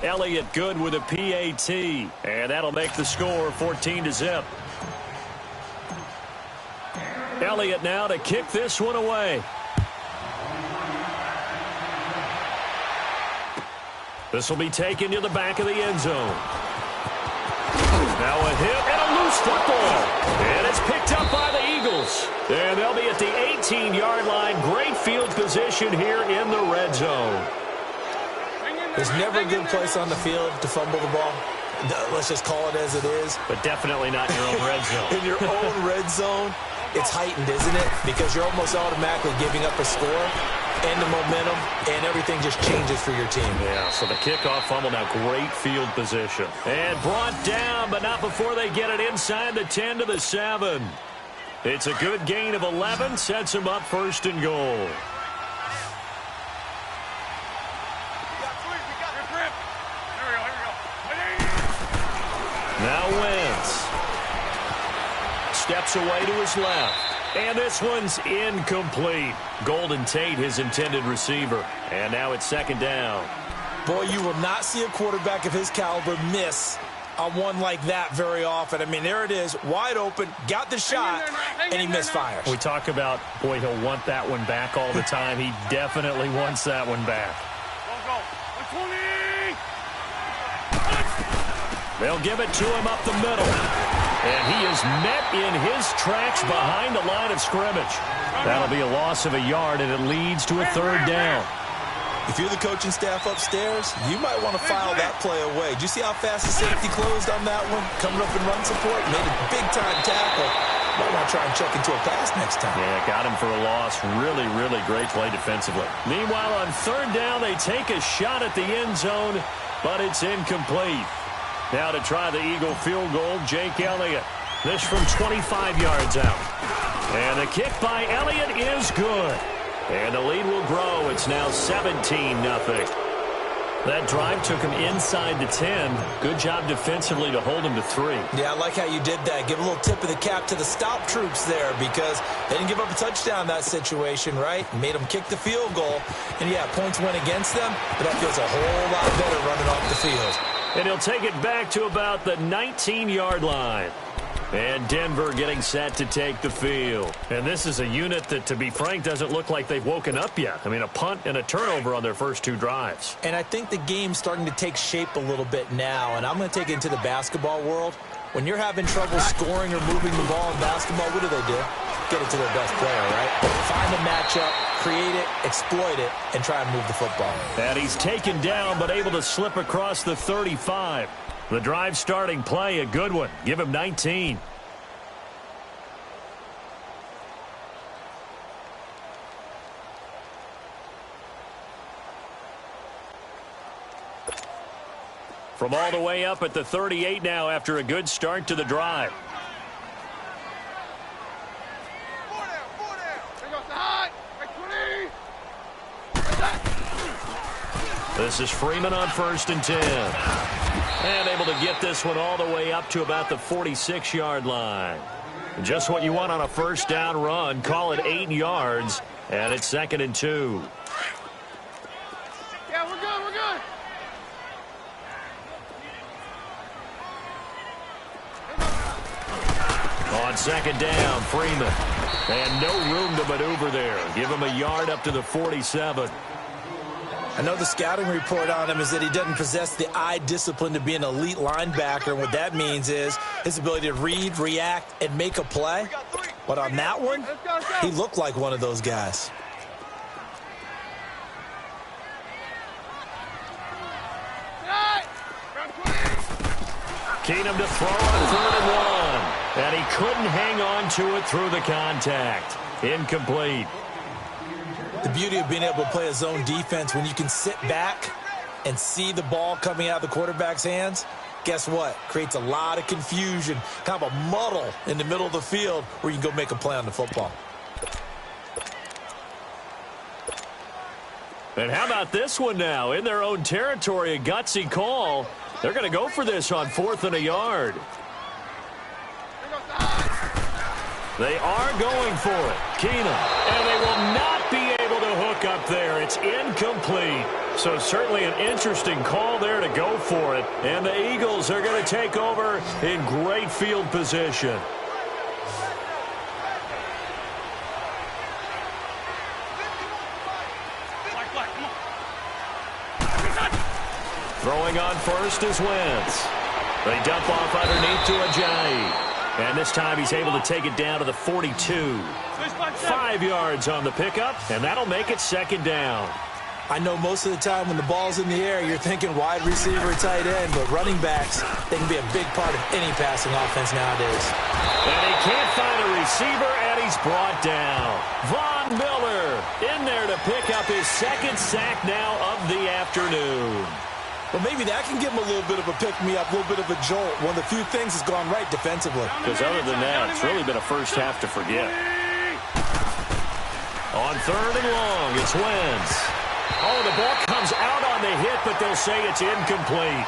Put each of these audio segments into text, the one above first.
Elliott good with a PAT. And that'll make the score 14-0. Elliott now to kick this one away. This will be taken to the back of the end zone. Now a hit and a loose football. And it's picked up by the Eagles. And they'll be at the 18-yard line. Great field position here in the red zone. There's never a good place on the field to fumble the ball. Let's just call it as it is. But definitely not in your own red zone. In your own red zone, it's heightened, isn't it? Because you're almost automatically giving up a score and the momentum, and everything just changes for your team. Yeah, so the kickoff fumble now, great field position. And brought down, but not before they get it inside the 10 to the 7. It's a good gain of 11, sets them up 1st and goal. Now Wentz steps away to his left. And this one's incomplete. Golden Tate, his intended receiver. And now it's 2nd down. Boy, you will not see a quarterback of his caliber miss on one like that very often. I mean, there it is, wide open, got the shot, and he misfires. We talk about, boy, he'll want that one back all the time. He definitely wants that one back. They'll give it to him up the middle. And he is met in his tracks behind the line of scrimmage. That'll be a loss of a yard, and it leads to a 3rd down. If you're the coaching staff upstairs, you might want to file that play away. Did you see how fast the safety closed on that one? Coming up in run support, made a big-time tackle. Might want to try and check into a pass next time. Yeah, got him for a loss. Really, really great play defensively. Meanwhile, on 3rd down, they take a shot at the end zone, but it's incomplete. Now to try the Eagle field goal, Jake Elliott. This from 25 yards out. And the kick by Elliott is good. And the lead will grow. It's now 17-0. That drive took him inside the 10. Good job defensively to hold him to 3. Yeah, I like how you did that. Give a little tip of the cap to the stop troops there because they didn't give up a touchdown in that situation, right? Made them kick the field goal. And, yeah, points went against them, but that feels a whole lot better running off the field. And he'll take it back to about the 19-yard line. And Denver getting set to take the field. And this is a unit that, to be frank, doesn't look like they've woken up yet. I mean, a punt and a turnover on their first 2 drives. And I think the game's starting to take shape a little bit now. And I'm going to take it into the basketball world. When you're having trouble scoring or moving the ball in basketball, what do? Get it to their best player, right? Find a matchup, create it, exploit it, and try and move the football. And he's taken down but able to slip across the 35. The drive starting play, a good one. Give him 19. From all the way up at the 38 now after a good start to the drive. This is Freeman on 1st and 10. And able to get this one all the way up to about the 46-yard line. Just what you want on a 1st down run. Call it 8 yards. And it's 2nd and 2. Yeah, we're good, we're good. On 2nd down, Freeman. And no room to maneuver there. Give him a yard up to the 47. I know the scouting report on him is that he doesn't possess the eye discipline to be an elite linebacker. And what that means is his ability to read, react, and make a play. But on that one, he looked like one of those guys. Keenum to throw on 3rd and 1. And he couldn't hang on to it through the contact. Incomplete. The beauty of being able to play a zone defense when you can sit back and see the ball coming out of the quarterback's hands, guess what? Creates a lot of confusion, kind of a muddle in the middle of the field where you can go make a play on the football. And how about this one now? In their own territory, a gutsy call. They're going to go for this on 4th and a yard. They are going for it. Keenum. And they will not be able to hook up up there. It's incomplete. So certainly an interesting call there to go for it. And the Eagles are going to take over in great field position. Throwing on first is Wentz. They dump off underneath to Ajayi. And this time he's able to take it down to the 42. 5 yards on the pickup, and that'll make it second down. I know most of the time when the ball's in the air, you're thinking wide receiver, tight end, but running backs, they can be a big part of any passing offense nowadays. And he can't find a receiver, and he's brought down. Von Miller in there to pick up his second sack now of the afternoon. Well, maybe that can give him a little bit of a pick-me-up, a little bit of a jolt. One of the few things that's gone right defensively. Because other than that, it's really been a first half to forget. On third and long, it's Wentz. Oh, the ball comes out on the hit, but they'll say it's incomplete.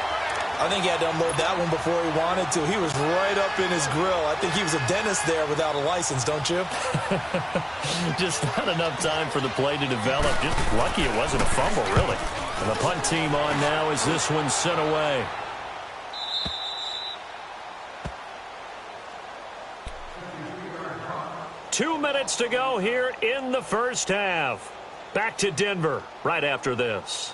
I think he had to unload that one before he wanted to. He was right up in his grill. I think he was a dentist there without a license, don't you? Just not enough time for the play to develop. Just lucky it wasn't a fumble, really. And the punt team on now as this one's sent away. Two minutes to go here in the first half. Back to Denver right after this.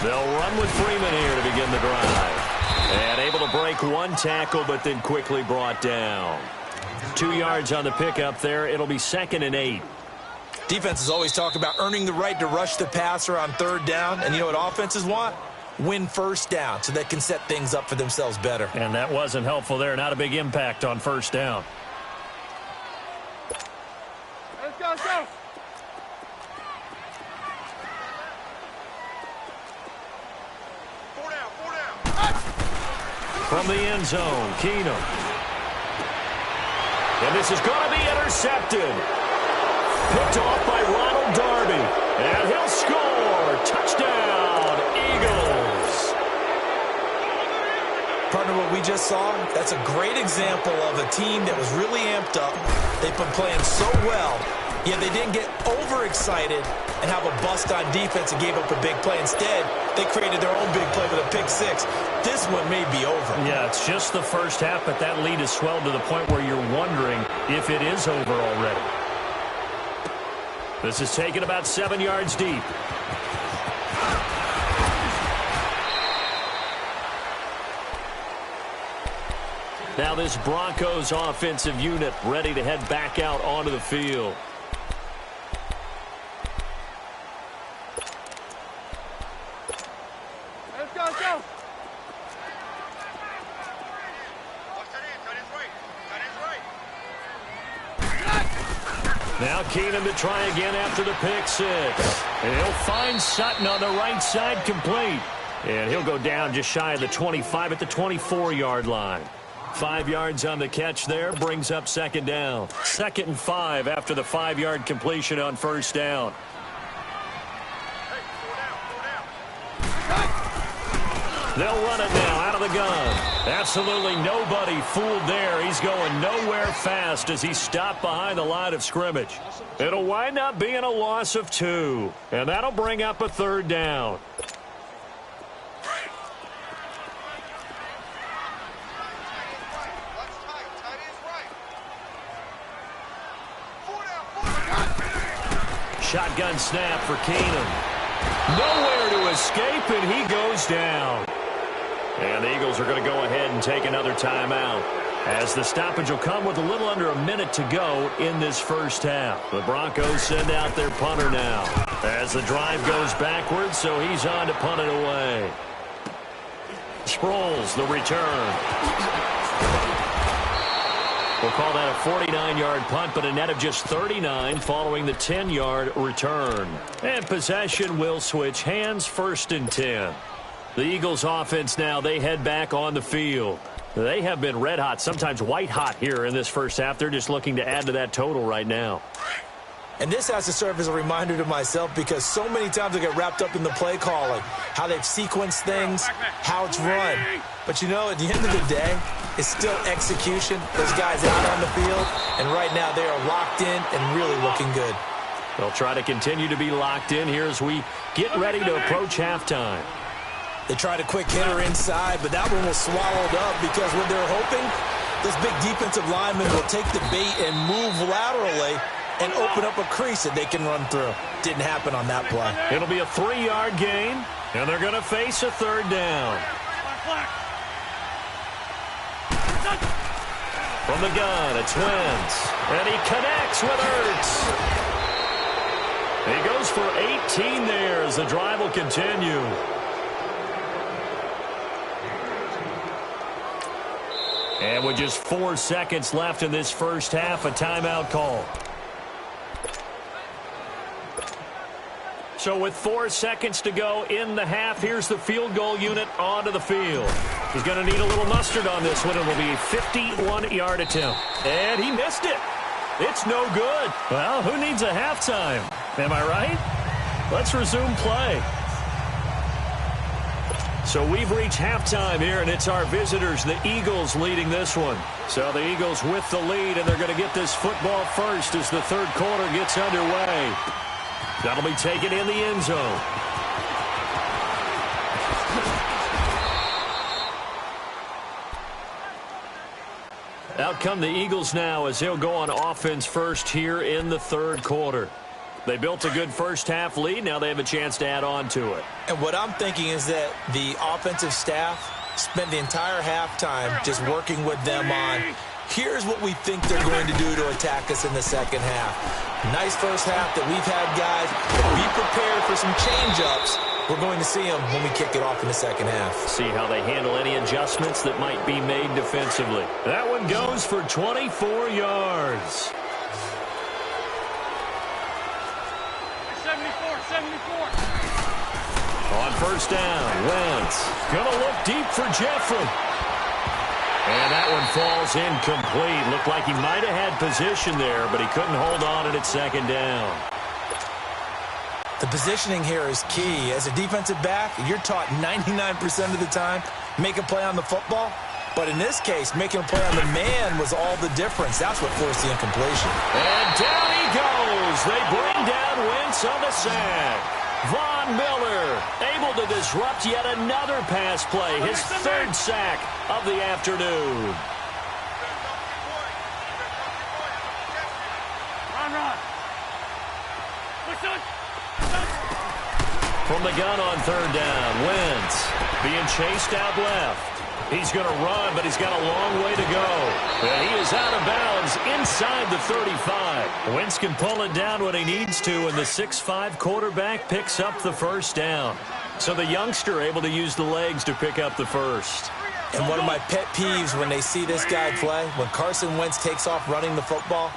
They'll run with Freeman here to begin the drive. And able to break one tackle, but then quickly brought down. 2 yards on the pickup there. It'll be 2nd and 8. Defenses always talk about earning the right to rush the passer on third down. And you know what offenses want? Win first down so they can set things up for themselves better. And that wasn't helpful there. Not a big impact on first down. Let's go, let's go. From the end zone, Keenum. And this is going to be intercepted. Picked off by Ronald Darby. And he'll score. Touchdown, Eagles. Partner, what we just saw, that's a great example of a team that was really amped up. They've been playing so well, yet they didn't get overexcited and have a bust on defense and gave up a big play. Instead, they created their own big play with a pick six. This one may be over. Yeah, it's just the first half, but that lead has swelled to the point where you're wondering if it is over already. This is taken about 7 yards deep. Now this Broncos offensive unit ready to head back out onto the field. Let's go, let's go. Now Keenum to try again after the pick six. And he'll find Sutton on the right side complete. And he'll go down just shy of the 25 at the 24-yard line. 5 yards on the catch there, brings up second down. 2nd and 5 after the 5-yard completion on first down. They'll run it now out of the gun. Absolutely nobody fooled there. He's going nowhere fast as he's stopped behind the line of scrimmage. It'll wind up being a loss of 2. And that'll bring up a third down. Shotgun snap for Keenum. Nowhere to escape, and he goes down. And the Eagles are going to go ahead and take another timeout, as the stoppage will come with a little under a minute to go in this first half. The Broncos send out their punter now, as the drive goes backwards, so he's on to punt it away. Sproles, the return. We'll call that a 49-yard punt, but a net of just 39 following the 10-yard return. And possession will switch hands, 1st and 10. The Eagles offense now, they head back on the field. They have been red hot, sometimes white hot here in this first half. They're just looking to add to that total right now. And this has to serve as a reminder to myself because so many times I get wrapped up in the play calling, how they've sequenced things, how it's run. But, you know, at the end of the day, it's still execution. Those guys out on the field, and right now they are locked in and really looking good. They'll try to continue to be locked in here as we get ready to approach halftime. They tried a quick hitter inside, but that one was swallowed up because what they're hoping, this big defensive lineman will take the bait and move laterally and open up a crease that they can run through. Didn't happen on that play. It'll be a 3-yard gain, and they're going to face a third down. From the gun, it's Wentz, and he connects with Ertz. He goes for 18 there as the drive will continue. And with just 4 seconds left in this first half, a timeout call. So with 4 seconds to go in the half, here's the field goal unit onto the field. He's going to need a little mustard on this one. It will be a 51-yard attempt. And he missed it. It's no good. Well, who needs a halftime? Am I right? Let's resume play. So we've reached halftime here, and it's our visitors, the Eagles, leading this one. So the Eagles with the lead, and they're going to get this football first as the third quarter gets underway. That'll be taken in the end zone. Out come the Eagles now as they'll go on offense first here in the third quarter. They built a good first half lead. Now they have a chance to add on to it. And what I'm thinking is that the offensive staff spent the entire halftime just working with them on, here's what we think they're going to do to attack us in the second half. Nice first half that we've had, guys. But be prepared for some change-ups. We're going to see them when we kick it off in the second half. See how they handle any adjustments that might be made defensively. That one goes for 24 yards. 74. On first down, Wentz going to look deep for Jeffrey. And that one falls incomplete. Looked like he might have had position there, but he couldn't hold on at second down. The positioning here is key. As a defensive back, you're taught 99% of the time, make a play on the football. But in this case, making a play on the man was all the difference. That's what forced the incompletion. And down he goes. They bring down Wentz on the sack. Von Miller able to disrupt yet another pass play. His third sack of the afternoon. Run. From the gun on third down, Wentz being chased out left. He's going to run, but he's got a long way to go. And he is out of bounds inside the 35. Wentz can pull it down when he needs to, and the 6'5" quarterback picks up the first down. So the youngster able to use the legs to pick up the first. And one of my pet peeves when they see this guy play, when Carson Wentz takes off running the football,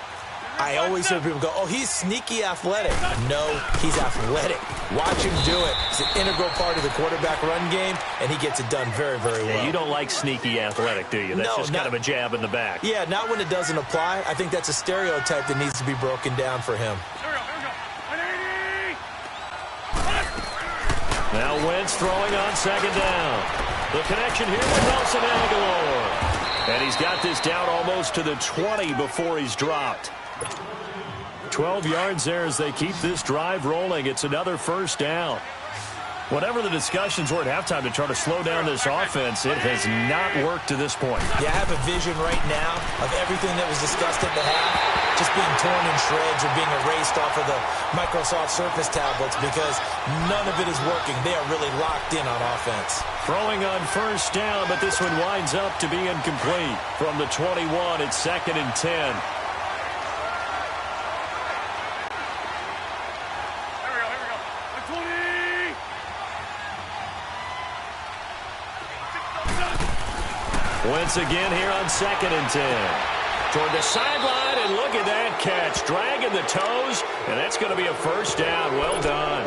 I always hear people go, oh, he's sneaky athletic. No, he's athletic. Watch him do it. It's an integral part of the quarterback run game, and he gets it done very, very well. Yeah, you don't like sneaky athletic, do you? That's just kind of a jab in the back. Yeah, not when it doesn't apply. I think that's a stereotype that needs to be broken down for him. Here we go. 180. Now Wentz throwing on second down. The connection here with Nelson Aguilar. And he's got this down almost to the 20 before he's dropped. 12 yards there as they keep this drive rolling. It's another first down. Whatever the discussions were at halftime to try to slow down this offense, it has not worked to this point. Yeah, I have a vision right now of everything that was discussed at the half just being torn in shreds or being erased off of the Microsoft Surface tablets because none of it is working. They are really locked in on offense. Throwing on first down, but this one winds up to be incomplete. From the 21, it's 2nd and 10. Wentz again here on 2nd and 10. Toward the sideline, and look at that catch. Dragging the toes, and that's going to be a first down. Well done.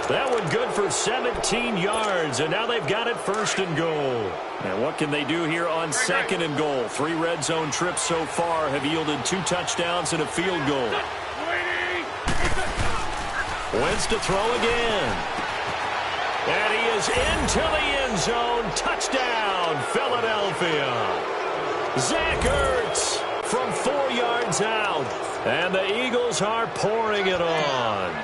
That one good for 17 yards, and now they've got it first and goal. And what can they do here on second and goal? 3 red zone trips so far have yielded 2 touchdowns and a field goal. Wentz to throw again. And he is into the end zone. Touchdown, Philadelphia. Zach Ertz from 4 yards out. And the Eagles are pouring it on.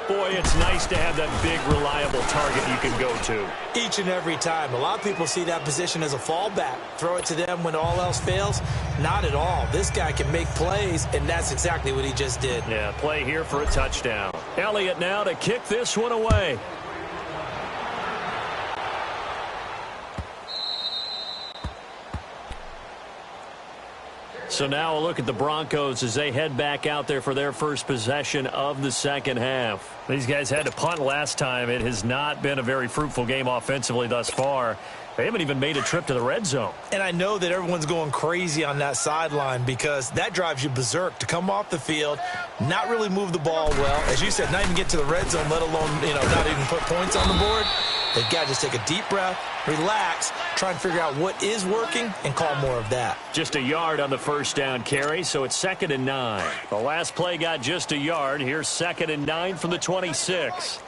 Boy, it's nice to have that big, reliable target you can go to. Each and every time. A lot of people see that position as a fallback. Throw it to them when all else fails. Not at all. This guy can make plays, and that's exactly what he just did. Yeah, play here for a touchdown. Elliott now to kick this one away. So now a look at the Broncos as they head back out there for their first possession of the second half. These guys had to punt last time. It has not been a very fruitful game offensively thus far. They haven't even made a trip to the red zone. And I know that everyone's going crazy on that sideline because that drives you berserk to come off the field, not really move the ball well. As you said, not even get to the red zone, let alone, not even put points on the board. They've got to just take a deep breath, relax, try and figure out what is working, and call more of that. Just a yard on the first down carry, so it's 2nd and 9. The last play got just a yard. Here's 2nd and 9 from the 26.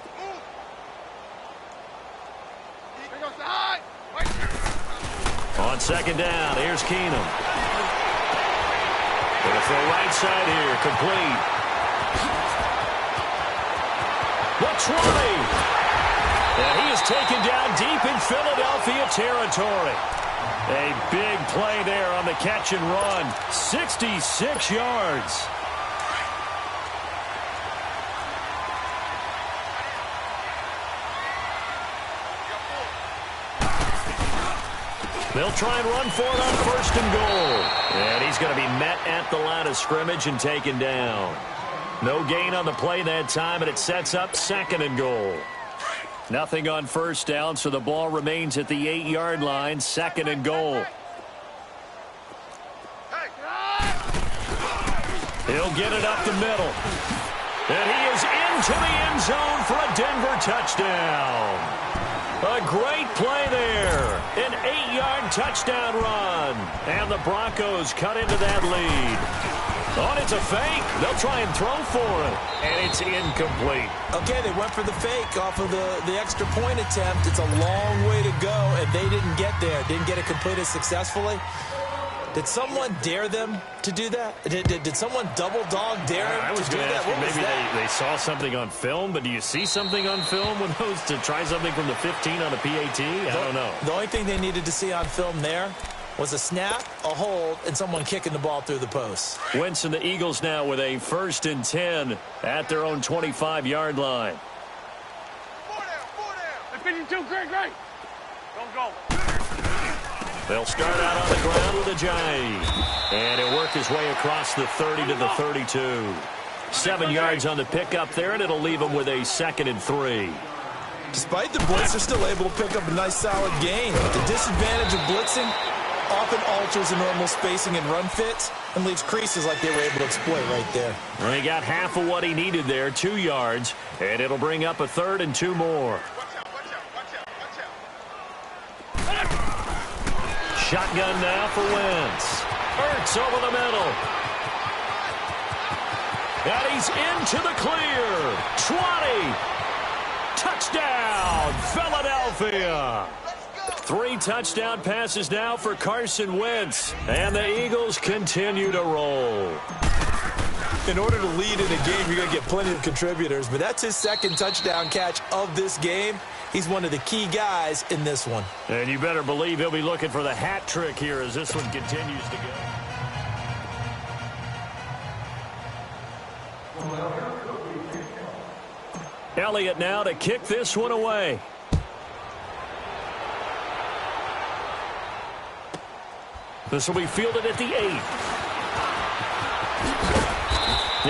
On second down, here's Keenum. Gonna throw right side here, complete. The 20. And he is taken down deep in Philadelphia territory. A big play there on the catch and run. 66 yards. They'll try and run for it on first and goal. And he's going to be met at the line of scrimmage and taken down. No gain on the play that time, and it sets up 2nd and goal. Nothing on first down, so the ball remains at the 8-yard line, 2nd and goal. He'll get it up the middle. And he is into the end zone for a Denver touchdown. A great play there. An 8-yard touchdown run. And the Broncos cut into that lead. Oh, it's a fake. They'll try and throw for it. And it's incomplete. Okay, they went for the fake off of the extra point attempt. It's a long way to go, and they didn't get there. Didn't get it completed successfully. Did someone dare them to do that? Did someone double dog dare them to do that? Maybe they saw something on film, but do you see something on film with those to try something from the 15 on a PAT? I don't know. The only thing they needed to see on film there was a snap, a hold, and someone kicking the ball through the post. Wentz and the Eagles now with a 1st and 10 at their own 25-yard line. 52, great. Don't go. They'll start out on the ground with a jive. And he'll work his way across the 30 to the 32. 7 yards on the pickup there, and it'll leave him with a 2nd and 3. Despite the blitz, they're still able to pick up a nice, solid gain. The disadvantage of blitzing often alters the normal spacing and run fits and leaves creases like they were able to exploit right there. Well, he got half of what he needed there, 2 yards, and it'll bring up a 3rd and 2 more. Shotgun now for Wentz. Ertz over the middle. And he's into the clear. 20. Touchdown, Philadelphia. 3 touchdown passes now for Carson Wentz. And the Eagles continue to roll. In order to lead in a game, you're going to get plenty of contributors. But that's his 2nd touchdown catch of this game. He's one of the key guys in this one. And you better believe he'll be looking for the hat trick here as this one continues to go. Elliott now to kick this one away. This will be fielded at the 8.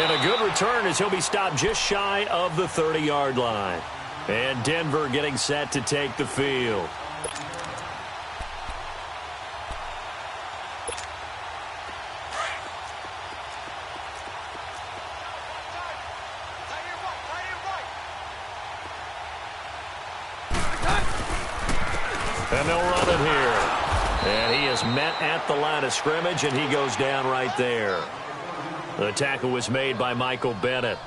And a good return as he'll be stopped just shy of the 30-yard line. And Denver getting set to take the field. they'll run it here. And he is met at the line of scrimmage, and he goes down right there. The tackle was made by Michael Bennett.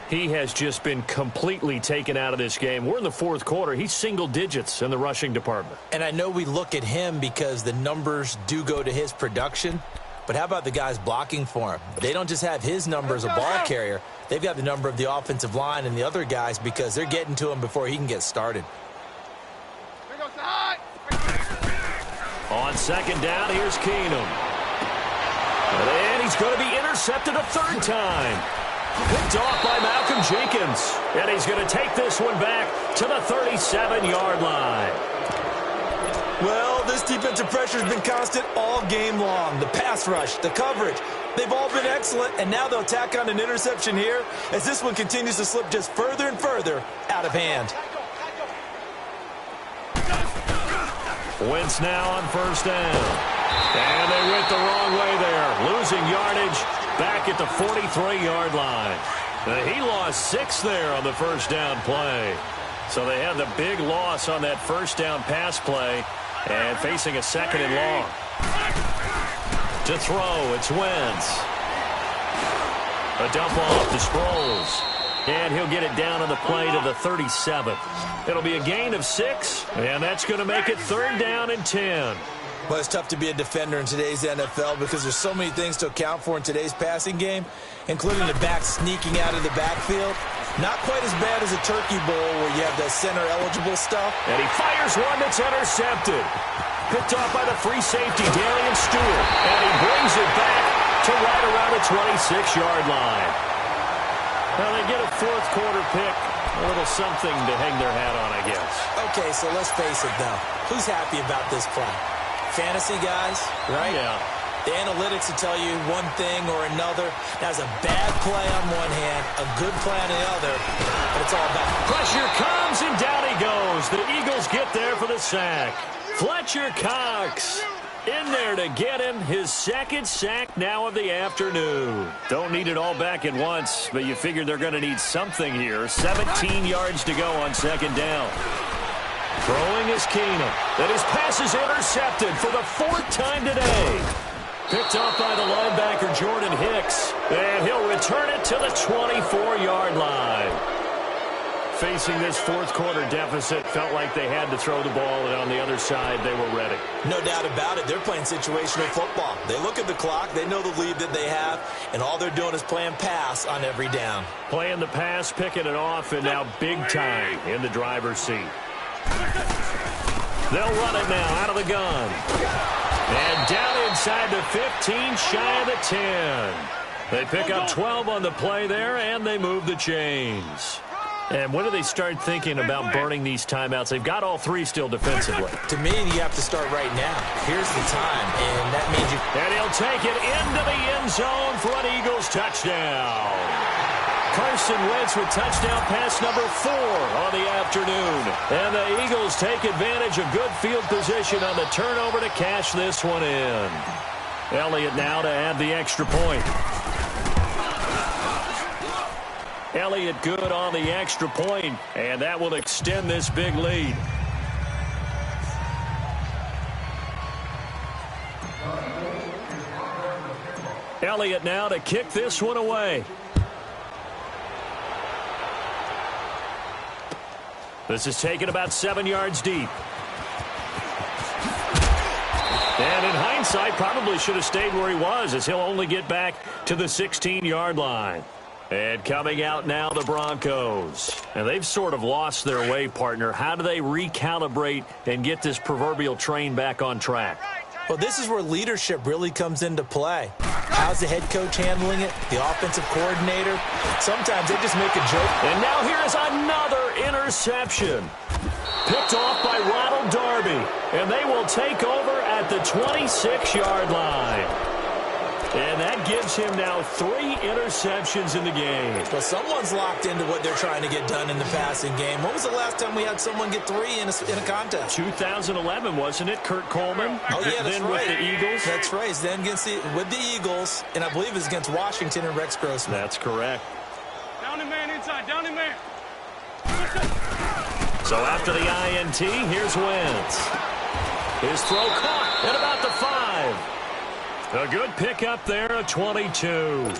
He has just been completely taken out of this game. We're in the fourth quarter. He's single digits in the rushing department. And I know we look at him because the numbers do go to his production. But how about the guys blocking for him? They don't just have his number as a ball carrier. They've got the number of the offensive line and the other guys because they're getting to him before he can get started. On second down, here's Keenum. And he's going to be intercepted a third time. Picked off by Malcolm Jenkins. And he's going to take this one back to the 37-yard line. Well, this defensive pressure has been constant all game long. The pass rush, the coverage, they've all been excellent, and now they'll tack on an interception here as this one continues to slip just further and further out of hand. Wentz now on first down. And they went the wrong way there, losing yardage back at the 43-yard line. He lost 6 there on the first down play. So they had the big loss on that first down pass play. And facing a second and long. To throw, it's Wentz. A dump off to Sproles. And he'll get it down on the play to the 37. It'll be a gain of 6, and that's going to make it third down and 10. Well, it's tough to be a defender in today's NFL because there's so many things to account for in today's passing game, including the back sneaking out of the backfield. Not quite as bad as a turkey bowl where you have the center-eligible stuff. And he fires one that's intercepted. Picked off by the free safety, Darian Stewart. And he brings it back to right around the 26-yard line. Well, they get a fourth quarter pick. A little something to hang their hat on, I guess. Okay, so let's face it, though. Who's happy about this play? Fantasy guys, right? Yeah. The analytics will tell you one thing or another. That's a bad play on one hand, a good play on the other, but it's all about pressure comes, and down he goes. The Eagles get there for the sack. Fletcher Cox in there to get him his second sack now of the afternoon. Don't need it all back at once, but you figure they're going to need something here. 17 yards to go on second down. Throwing is Keenum. And his pass is intercepted for the 4th time today. Picked off by the linebacker, Jordan Hicks. And he'll return it to the 24-yard line. Facing this fourth quarter deficit, felt like they had to throw the ball, and on the other side, they were ready. No doubt about it. They're playing situational football. They look at the clock, they know the lead that they have, and all they're doing is playing pass on every down. Playing the pass, picking it off, and now big time in the driver's seat. They'll run it now out of the gun. And down inside the 15, shy of the 10. They pick up 12 on the play there, and they move the chains. And when do they start thinking about burning these timeouts? They've got all 3 still defensively. To me, you have to start right now. Here's the time, and that means you... And he'll take it into the end zone for an Eagles touchdown. Carson Wentz with touchdown pass number 4 on the afternoon. And the Eagles take advantage of good field position on the turnover to cash this one in. Elliott now to add the extra point. Elliott good on the extra point, and that will extend this big lead. Elliott now to kick this one away. This is taken about 7 yards deep. And in hindsight, probably should have stayed where he was, as he'll only get back to the 16-yard line. And coming out now, the Broncos. And they've sort of lost their way, partner. How do they recalibrate and get this proverbial train back on track? Well, this is where leadership really comes into play. How's the head coach handling it? The offensive coordinator? Sometimes they just make a joke. And now here is another interception. Picked off by Ronald Darby. And they will take over at the 26-yard line. And that gives him now 3 interceptions in the game. Well, someone's locked into what they're trying to get done in the passing game. When was the last time we had someone get 3 in a contest? 2011, wasn't it? Kurt Coleman. Oh, yeah, that's then right. With the Eagles. That's right. Then with the Eagles, and I believe it's against Washington and Rex Grossman. That's correct. Down the man inside. Down the man. So after the INT, here's Wentz. His throw caught at about the 5. A good pickup there, a 22.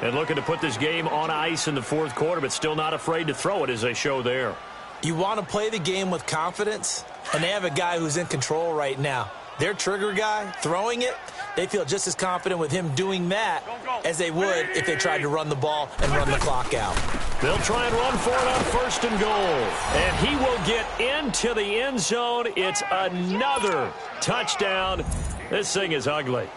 And looking to put this game on ice in the fourth quarter, but still not afraid to throw it as they show there. You want to play the game with confidence, and they have a guy who's in control right now. Their trigger guy, throwing it, they feel just as confident with him doing that as they would if they tried to run the ball and run the clock out. They'll try and run for it on 1st and goal. And he will get into the end zone. It's another touchdown. This thing is ugly.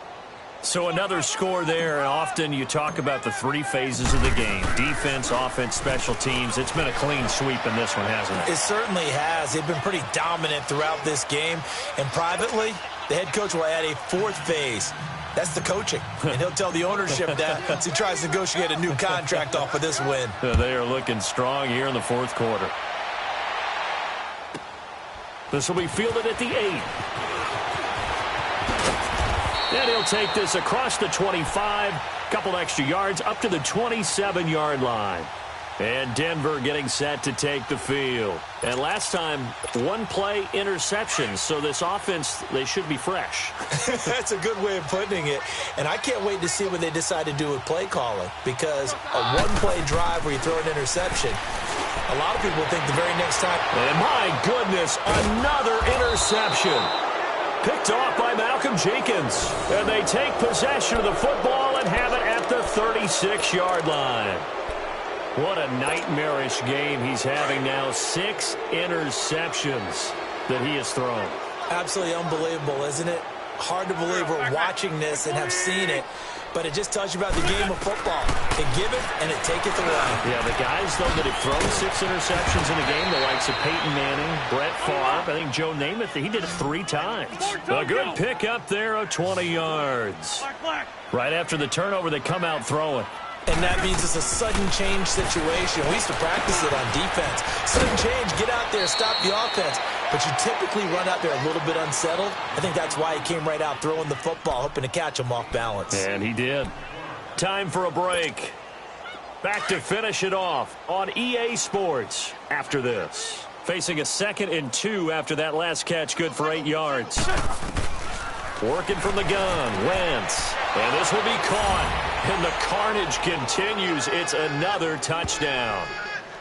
So another score there, and often you talk about the 3 phases of the game. Defense, offense, special teams. It's been a clean sweep in this one, hasn't it? It certainly has. They've been pretty dominant throughout this game. And privately, the head coach will add a 4th phase. That's the coaching. And he'll tell the ownership that as he tries to negotiate a new contract off of this win. They are looking strong here in the fourth quarter. This will be fielded at the 8. And he'll take this across the 25, couple extra yards, up to the 27-yard line. And Denver getting set to take the field. And last time, 1 play interception. So this offense, they should be fresh. That's a good way of putting it. And I can't wait to see what they decide to do with play calling. Because a 1-play drive where you throw an interception, a lot of people think the very next time. And my goodness, another interception. Picked off by Malcolm Jenkins. And they take possession of the football and have it at the 36-yard line. What a nightmarish game he's having now. 6 interceptions that he has thrown. Absolutely unbelievable, isn't it? Hard to believe we're watching this and have seen it. But it just tells you about the game of football. It give it and it taketh away. Yeah, the guys, though, that have thrown 6 interceptions in a game, the likes of Peyton Manning, Brett Favre, I think Joe Namath, he did it 3 times. A good pickup there of 20 yards. Right after the turnover, they come out throwing. And that means it's a sudden change situation. We used to practice it on defense. Sudden change, get out there, stop the offense. But you typically run out there a little bit unsettled. I think that's why he came right out throwing the football, hoping to catch him off balance. And he did. Time for a break. Back to finish it off on EA Sports after this. Facing a 2nd and 2 after that last catch, good for 8 yards. Working from the gun, Wentz. And this will be caught. And the carnage continues. It's another touchdown.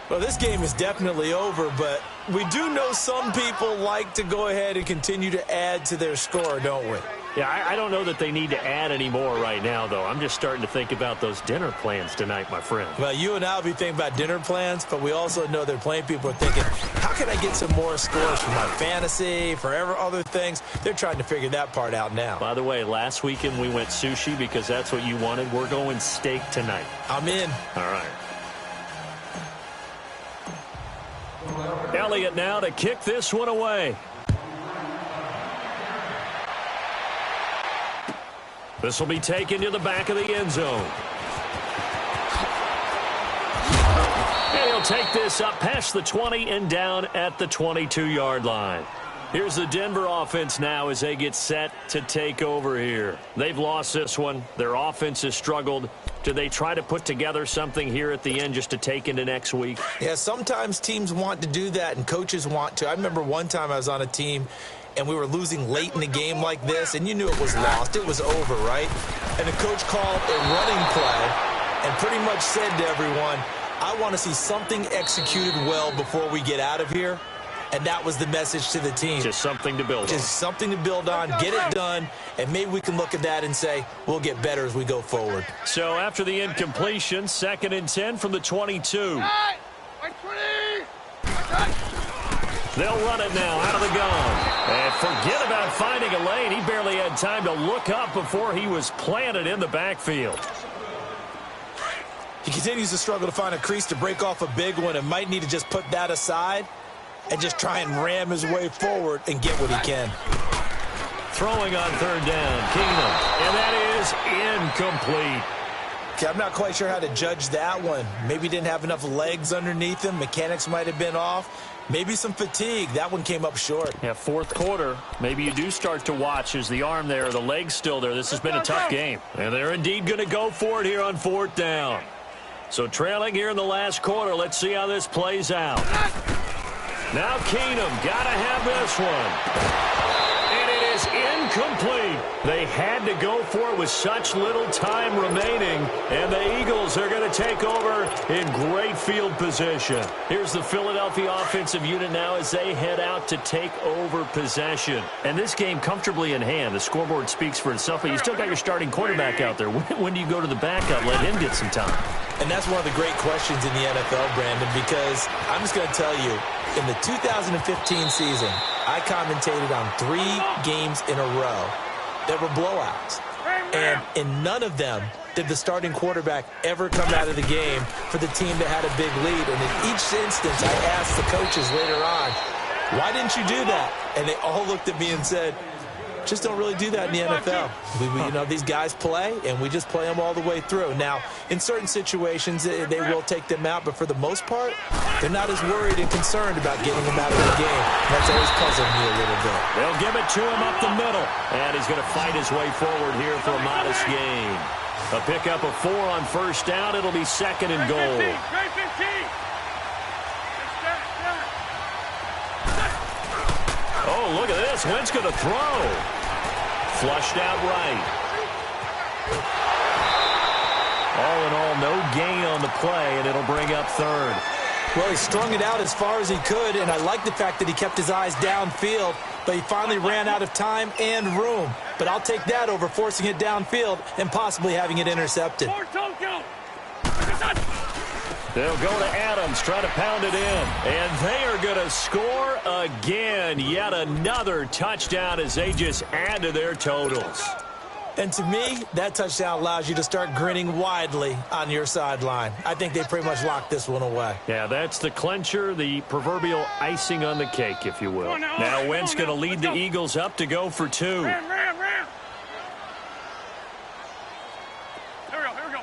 Well, this game is definitely over, but we do know some people like to go ahead and continue to add to their score, don't we? Yeah, I don't know that they need to add any more right now, though. I'm just starting to think about those dinner plans tonight, my friend. Well, you and I will be thinking about dinner plans, but we also know they're playing people are thinking, how can I get some more scores for my fantasy, for other things? They're trying to figure that part out now. By the way, last weekend we went sushi because that's what you wanted. We're going steak tonight. I'm in. All right. Elliott now to kick this one away. This will be taken to the back of the end zone. And he'll take this up past the 20 and down at the 22-yard line. Here's the Denver offense now as they get set to take over here. They've lost this one. Their offense has struggled. Do they try to put together something here at the end just to take into next week? Yeah, sometimes teams want to do that and coaches want to. I remember one time I was on a team and we were losing late in the game like this, and you knew it was lost. It was over, right? And the coach called a running play and pretty much said to everyone, I want to see something executed well before we get out of here. And that was the message to the team. Just something to build on. Just something to build on, get it done, and maybe we can look at that and say, we'll get better as we go forward. So after the incompletion, 2nd and 10 from the 22. They'll run it now out of the gun. And forget about finding a lane. He barely had time to look up before he was planted in the backfield. He continues to struggle to find a crease to break off a big one and might need to just put that aside and just try and ram his way forward and get what he can. Throwing on 3rd down, Keenum. And that is incomplete. Okay, I'm not quite sure how to judge that one. Maybe didn't have enough legs underneath him. Mechanics might have been off. Maybe some fatigue. That one came up short. Yeah, fourth quarter. Maybe you do start to watch as the arm there, the leg's still there. This has been a tough game. And they're indeed going to go for it here on 4th down. So trailing here in the last quarter. Let's see how this plays out. Now Keenum got to have this one. And it is incomplete. They had to go for it with such little time remaining, and the Eagles are going to take over in great field position. Here's the Philadelphia offensive unit now as they head out to take over possession. And this game comfortably in hand. The scoreboard speaks for itself, but you still got your starting quarterback out there. When do you go to the backup, let him get some time? And that's one of the great questions in the NFL, Brandon, because I'm just going to tell you, in the 2015 season, I commentated on 3 games in a row that were blowouts. And in none of them did the starting quarterback ever come out of the game for the team that had a big lead. And in each instance, I asked the coaches later on, why didn't you do that? And they all looked at me and said, just don't really do that in the NFL. These guys play, and we just play them all the way through. Now, in certain situations, they will take them out, but for the most part, they're not as worried and concerned about getting them out of the game. That's always puzzled me a little bit. They'll give it to him up the middle, and he's going to fight his way forward here for a modest gain. A pickup of 4 on first down. It'll be second and goal. Oh, look at this. Wentz going to throw. Flushed out right. All in all, no gain on the play, and it'll bring up third. Well, he strung it out as far as he could, and I like the fact that he kept his eyes downfield, but he finally ran out of time and room. But I'll take that over forcing it downfield and possibly having it intercepted. They'll go to Adams, try to pound it in. And they are going to score again. Yet another touchdown as they just add to their totals. And to me, that touchdown allows you to start grinning widely on your sideline. I think they pretty much locked this one away. Yeah, that's the clincher, the proverbial icing on the cake, if you will. Now Wentz going to lead the Eagles up to go for 2. Ram. Here we go.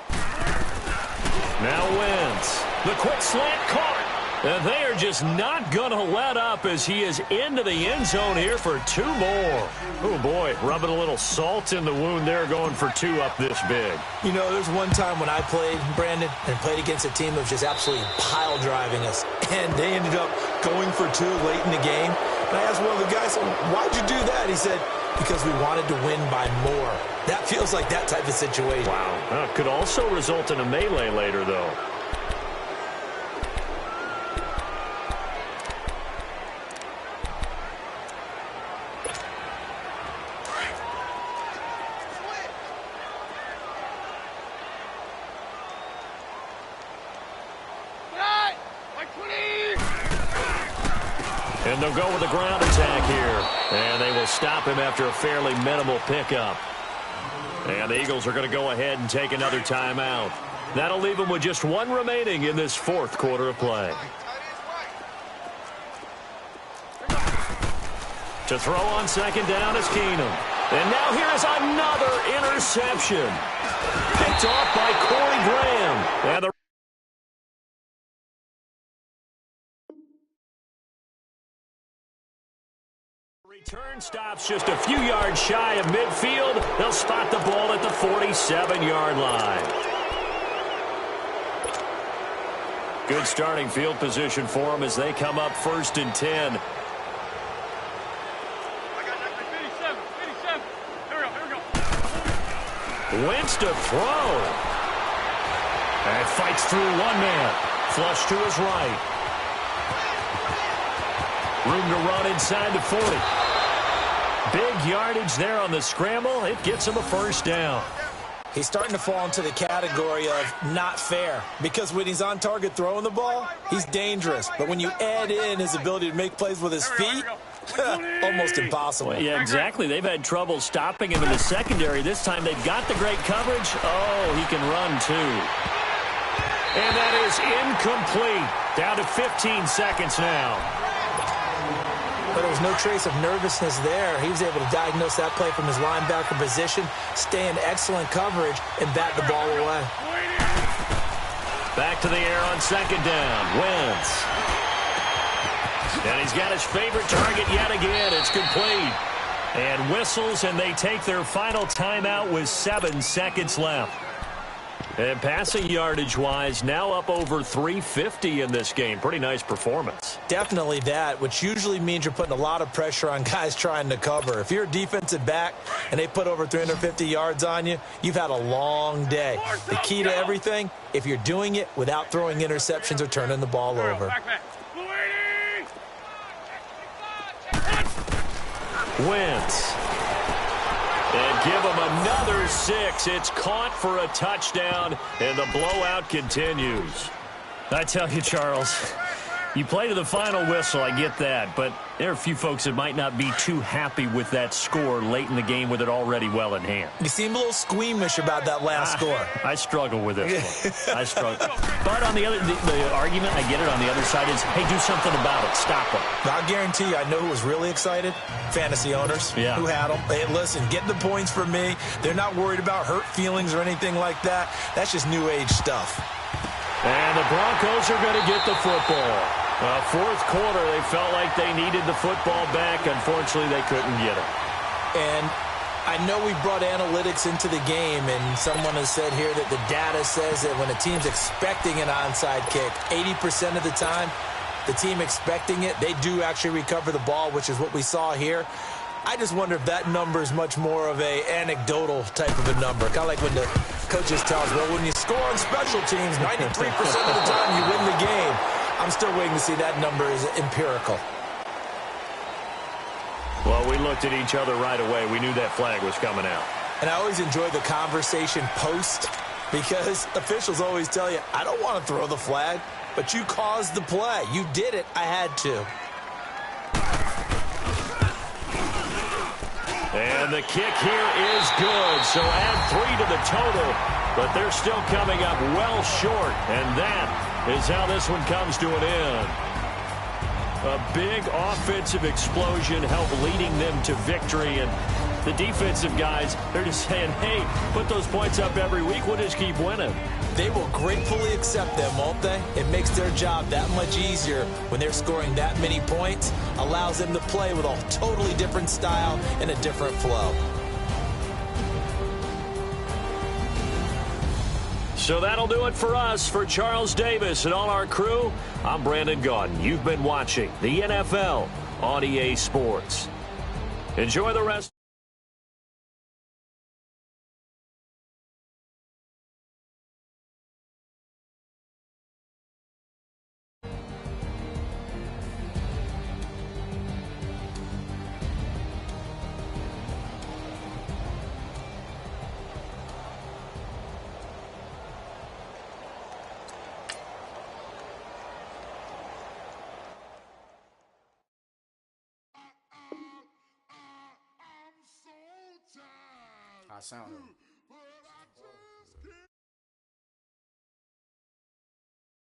Now Wentz. The quick slant caught. And they are just not going to let up as he is into the end zone here for 2 more. Oh, boy, rubbing a little salt in the wound there, going for 2 up this big. You know, there's one time when I played, Brandon, and played against a team that was just absolutely pile driving us. And they ended up going for 2 late in the game. And I asked one of the guys, why'd you do that? He said, because we wanted to win by more. That feels like that type of situation. Wow. Well, could also result in a melee later, though. And they'll go with a ground attack here. And they will stop him after a fairly minimal pickup. And the Eagles are going to go ahead and take another timeout. That'll leave them with just 1 remaining in this 4th quarter of play. To throw on second down is Keenum. And now here is another interception. Picked off by Corey Graham. And the return stops just a few yards shy of midfield. They'll spot the ball at the 47-yard line. Good starting field position for them as they come up 1st and 10. Wentz to throw. And fights through 1 man. Flush to his right. Room to run inside the 40. Big yardage there on the scramble. It gets him a 1st down. He's starting to fall into the category of not fair, because when he's on target throwing the ball, he's dangerous. But when you add in his ability to make plays with his feet, almost impossible. Well, yeah, exactly. They've had trouble stopping him in the secondary. This time they've got the great coverage. Oh, he can run too. And that is incomplete. Down to 15 seconds now. But there was no trace of nervousness there. He was able to diagnose that play from his linebacker position, stay in excellent coverage, and bat the ball away. Back to the air on second down. Wentz. And he's got his favorite target yet again. It's complete. And whistles, and they take their final timeout with 7 seconds left. And passing yardage-wise, now up over 350 in this game. Pretty nice performance. Definitely that, which usually means you're putting a lot of pressure on guys trying to cover. If you're a defensive back and they put over 350 yards on you, you've had a long day. The key to everything, if you're doing it without throwing interceptions or turning the ball over. Wentz. And give him another 6. It's caught for a touchdown, and the blowout continues. I tell you, Charles, you play to the final whistle, I get that, but there are a few folks that might not be too happy with that score late in the game with it already well in hand. You seem a little squeamish about that last score. I struggle with this one. I struggle. But on the argument, I get it, on the other side is, hey, do something about it. Stop it. I'll guarantee you, I know who was really excited. Fantasy owners who had them. Hey, listen, get the points for me. They're not worried about hurt feelings or anything like that. That's just new age stuff. And the Broncos are going to get the football. Fourth quarter, they felt like they needed the football back. Unfortunately, they couldn't get it. And I know we brought analytics into the game, and someone has said here that the data says that when a team's expecting an onside kick, 80% of the time, the team expecting it, they do actually recover the ball, which is what we saw here. I just wonder if that number is much more of a anecdotal type of a number. Kind of like when the coaches tell us, well, when you score on special teams, 93% of the time you win the game. I'm still waiting to see that number is empirical. Well, we looked at each other right away. We knew that flag was coming out. And I always enjoy the conversation post because officials always tell you, I don't want to throw the flag, but you caused the play. You did it. I had to. And the kick here is good, so add 3 to the total, but they're still coming up well short, and that is how this one comes to an end. A big offensive explosion helped leading them to victory, and the defensive guys, they're just saying, hey, put those points up every week, we'll just keep winning. They will gratefully accept them, won't they? It makes their job that much easier when they're scoring that many points, allows them to play with a totally different style and a different flow. So that'll do it for us. For Charles Davis and all our crew, I'm Brandon Gaudin. You've been watching the NFL on EA Sports. Enjoy the rest. I sound